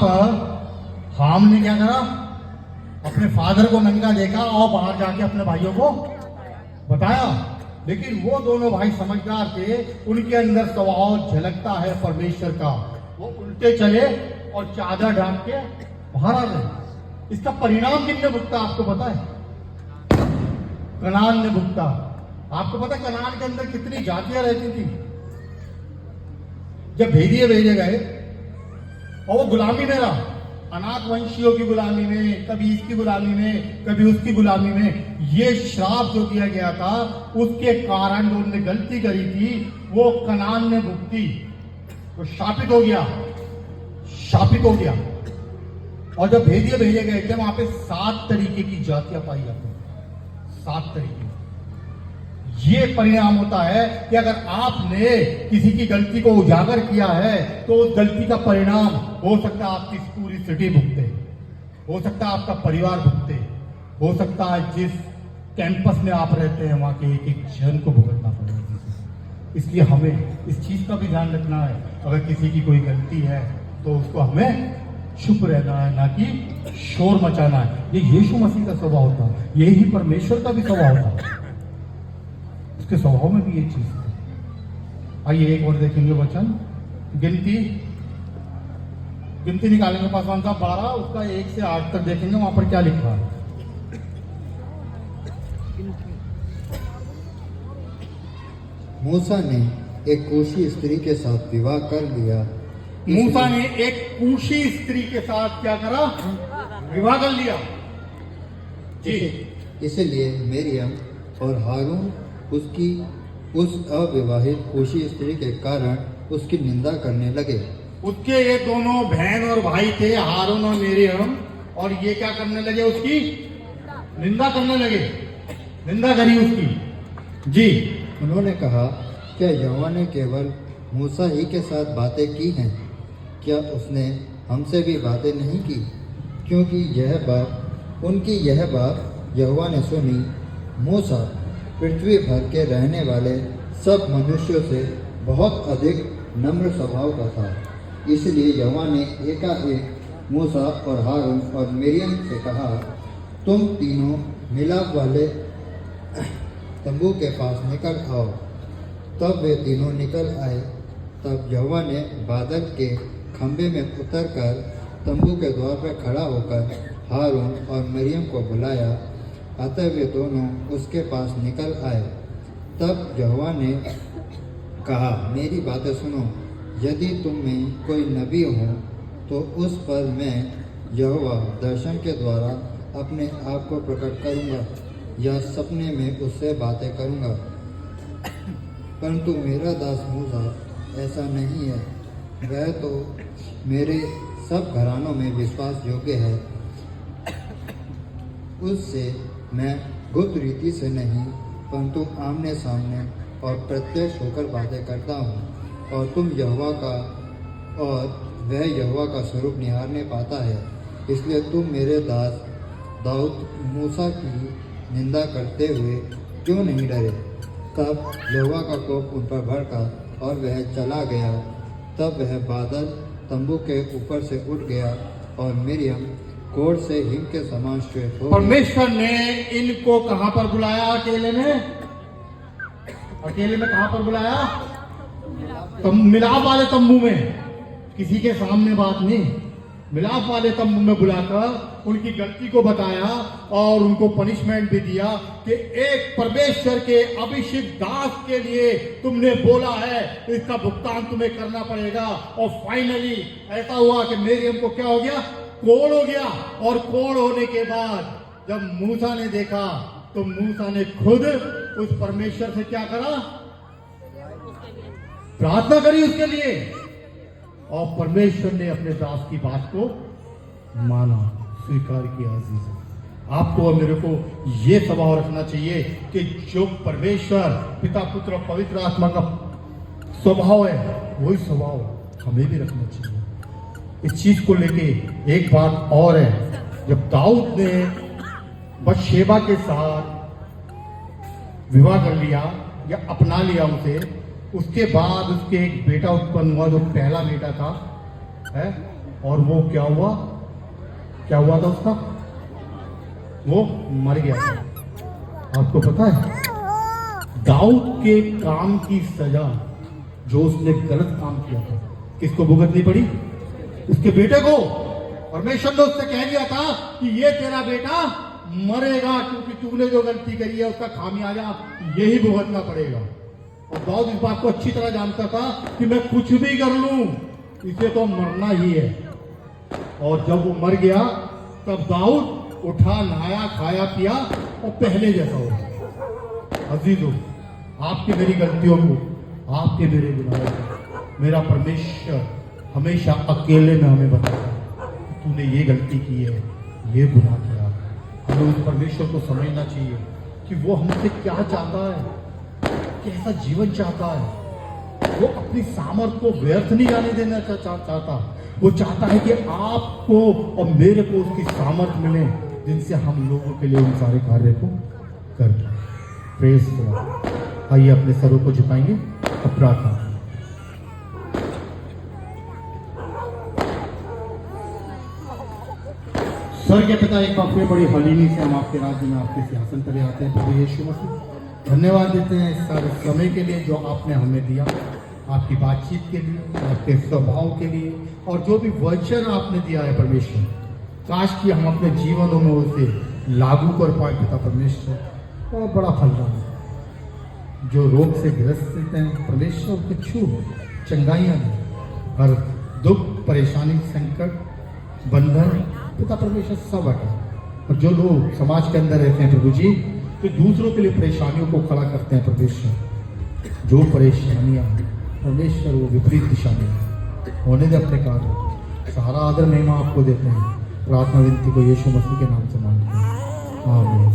पर हाम ने क्या करा, अपने फादर को नंगा देखा और बाहर जाके अपने भाइयों को बताया। लेकिन वो दोनों भाई समझदार थे, उनके अंदर स्वभाव झलकता है परमेश्वर का। वो उल्टे चले और चादर ढांक के बाहर आ गए। इसका परिणाम किसने भुगता आपको पता है? कनान ने भुगता। आपको पता है कनान के अंदर कितनी जातियां रहती थी? जब भेजे गए और वो गुलामी में रहा, अनाथ वंशियों की गुलामी में, कभी इसकी गुलामी में, कभी उसकी गुलामी में। ये श्राप जो दिया गया था, उसके कारण जो उन्होंने गलती करी थी वो कनान ने भुगती। तो शापित हो गया। और जब भेजे गए थे वहां पे 7 तरीके की जातियां पाई जाती हैं। 7 तरीके। ये परिणाम होता है कि अगर आपने किसी की गलती को उजागर किया है तो उस गलती का परिणाम हो सकता है आपकी पूरी सिटी भुगते, हो सकता है आपका परिवार भुगते, हो सकता है जिस कैंपस में आप रहते हैं वहां के एक जन को भुगतना पड़ेगा। इसलिए हमें इस चीज का भी ध्यान रखना है, अगर किसी की कोई गलती है तो उसको हमें चुप रहना है, ना कि शोर मचाना है। ये यीशु मसीह का स्वभाव था, यही परमेश्वर का भी स्वभाव था। उसके स्वभाव में भी ये चीज है। आइए एक और देखेंगे वचन, गिनती निकालेंगे पासवान साहब 12, उसका 1 से 8 तक देखेंगे, वहां पर क्या लिखा है। मूसा ने एक कूशी स्त्री के साथ विवाह कर लिया। मूसा ने एक कूशी स्त्री के साथ क्या करा? विवाह कर लिया जी। इसलिए मरियम और हारून उसकी उस अविवाहित कूशी स्त्री के कारण उसकी निंदा करने लगे। उसके ये दोनों बहन और भाई थे, हारून और मरियम, और ये क्या करने लगे? उसकी निंदा करने लगे, निंदा करी उसकी जी। उन्होंने कहा, क्या यहोवा ने केवल मूसा ही के साथ बातें की हैं? क्या उसने हमसे भी बातें नहीं की? क्योंकि उनकी यह बात यहोवा ने सुनी। मूसा पृथ्वी भर के रहने वाले सब मनुष्यों से बहुत अधिक नम्र स्वभाव का था। इसलिए यहोवा ने एकाएक मूसा और हारून और मरियम से कहा, तुम तीनों मिलाप वाले तंबू के पास निकल आओ। तब वे तीनों निकल आए। तब यहोवा ने बादल के खंभे में उतरकर तंबू के द्वार पर खड़ा होकर हारून और मरियम को बुलाया। अतः वे दोनों उसके पास निकल आए। तब यहोवा ने कहा, मेरी बातें सुनो। यदि तुम में कोई नबी हो तो उस पर मैं यहोवा दर्शन के द्वारा अपने आप को प्रकट करूँगा या सपने में उससे बातें करूँगा। परंतु मेरा दास मूसा ऐसा नहीं है। वह तो मेरे सब घरानों में विश्वास योग्य है। उससे मैं गुप्त रीति से नहीं परंतु आमने सामने और प्रत्यक्ष होकर बातें करता हूँ। और तुम यहोवा का और वह यहोवा का स्वरूप निहारने पाता है। इसलिए तुम मेरे दास दाऊद मूसा की निंदा करते हुए क्यों नहीं डरे? तब यहोवा का कोप उन पर भड़का और वह चला गया। तब वह बादल तंबू के ऊपर से उठ गया और मरियम कोढ़ से हिम के समान श्वेत हो। परमेश्वर ने इनको कहां पर बुलाया? अकेले में कहां पर बुलाया? मिलाप वाले तंबू में। किसी के सामने बात नहीं, मिलाप वाले तंबू में बुलाकर उनकी गलती को बताया और उनको पनिशमेंट भी दिया कि एक परमेश्वर के अभिषिक्त दास के लिए तुमने बोला है, इसका भुगतान तुम्हें करना पड़ेगा। और फाइनली ऐसा हुआ कि मरियम को क्या हो गया? कोढ़ हो गया। और कोढ़ होने के बाद जब मूसा ने देखा तो मूसा ने खुद उस परमेश्वर से क्या करा? प्रार्थना करी उसके लिए, और परमेश्वर ने अपने दास की बात को माना, स्वीकार किया। अजीज, आपको और मेरे को ये स्वभाव रखना चाहिए कि जो परमेश्वर पिता पुत्र और पवित्र आत्मा का स्वभाव है वही स्वभाव हमें भी रखना चाहिए। इस चीज को लेके एक बात और है, जब दाऊद ने बतशेबा के साथ विवाह कर लिया या अपना लिया उसे, उसके बाद उसके एक बेटा उत्पन्न हुआ जो पहला बेटा था, है और वो क्या हुआ था उसका? वो मर गया था। आपको पता है दाऊद के काम की सजा जो उसने गलत काम किया था किसको भुगतनी पड़ी? उसके बेटे को। परमेश्वर ने उससे कह दिया था कि ये तेरा बेटा मरेगा क्योंकि तूने जो गलती करी है उसका खामियाजा यही भुगतना पड़ेगा। और दाऊद इस बात को अच्छी तरह जानता था कि मैं कुछ भी कर लूं इसे तो मरना ही है। और जब वो मर गया तब दाऊद उठा, नहाया, खाया, पिया और पहले जैसा हो गया। अजीजों, आपकी मेरी गलतियों को, आपके मेरे गुनाहों को मेरा परमेश्वर हमेशा अकेले में हमें बताता तूने ये गलती की है, ये गुनाह किया। हमें उस परमेश्वर को समझना चाहिए कि वो हमसे क्या चाहता है, कैसा जीवन चाहता है। वो अपनी सामर्थ को व्यर्थ नहीं जाने देना चाहता। वो चाहता है कि आपको और मेरे को उसकी सामर्थ मिले जिनसे हम लोगों के लिए उन सारे कार्य को कर पाए। Praise God. आइए अपने सरों को झुकाएंगे और प्रार्थना। स्वर्ग के पिता, एक बार फिर बड़ी हलीमी से हम आपके राज्य में आपके सिंहासन तले आते हैं। प्रभु यीशु मसीह, धन्यवाद देते हैं इस सारे समय के लिए जो आपने हमें दिया, आपकी बातचीत के लिए, आपके स्वभाव के लिए, और जो भी वचन आपने दिया है परमेश्वर, काश कि हम अपने जीवनों में उसे लागू कर पाए पिता परमेश्वर। और बड़ा फल रहा है जो रोग से ग्रसित हैं परमेश्वर के छू चंगाइयाँ दें, हर दुख, परेशानी, संकट, बंधन पिता परमेश्वर सब हटा। और जो लोग समाज के अंदर रहते हैं प्रभु जी, तो दूसरों के लिए परेशानियों को खड़ा करते हैं परमेश्वर, जो परेशानियां परमेश्वर वो विपरीत दिशा में होने दे अपने कार्य। सारा आदर महिमा आपको देते हैं। प्रार्थना विनती को यीशु मसीह के नाम से मांगते हैं, आमीन।